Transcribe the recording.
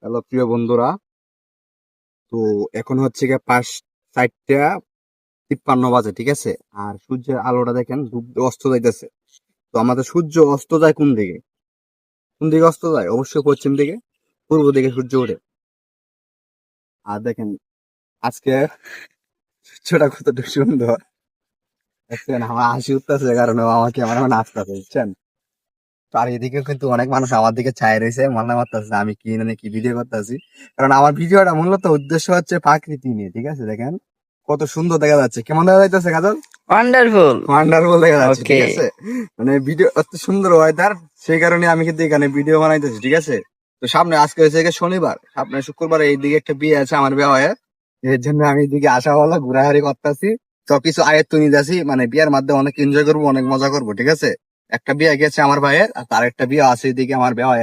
Hello প্রিয় বন্ধুরা। তো এখন হচ্ছে গিয়ে 5:53 বাজে, ঠিক আছে। আর সূর্যের আলোটা দেখেন ডুব অস্ত যাইতেছে। তো আমাদের সূর্য অস্ত যায় কোন দিকে? কোন দিকে অস্ত যায়? অবশ্যই পশ্চিম দিকে, পূর্ব দিকে সূর্য ওঠে। আর দেখেন আজকে সূর্যটা কতটুকু সুন্দর দেখছেন। আমার হাসি উঠতেছে কারণ ও আমাকে আমার এখন আসতেছে, বুঝছেন। তো আর এদিকে কিন্তু অনেক মানুষ আমার দিকে চাই রয়েছে, মনে করতেছে আমি কি না কি ভিডিও করতেছি। কারণ আমার ভিডিওটা মূলত উদ্দেশ্য হচ্ছে প্রকৃতি নিয়ে, ঠিক আছে। দেখেন কত সুন্দর দেখা যাচ্ছে, কেমন দেখা যাইতেছে কাজল? ওয়ান্ডারফুল। ওয়ান্ডারফুল দেখা যাচ্ছে, ওকে। ঠিক আছে। মানে ভিডিও এত সুন্দর ওয়েদার, সেই কারণে আমি কিন্তু এখানে ভিডিও বানাইতেছি, ঠিক আছে। তো সামনে আজকে হচ্ছে গিয়ে শনিবার, সামনে শুক্রবার এইদিকে একটা বিয়ে আছে আমার বিয়ে। এর জন্য আমি এদিকে আসা হলো, ঘোরাঘুরি করতেছি। সবকিছু আয়ত্ত নিয়ে যাচ্ছি, মানে বিয়ের মাধ্যমে অনেক এনজয় করবো, অনেক মজা করবো, ঠিক আছে। একটা বিয়ে গেছে আমার ভাইয়ের, আর তার একটা বিয়ে আছে এদিকে আমার বিয়ে।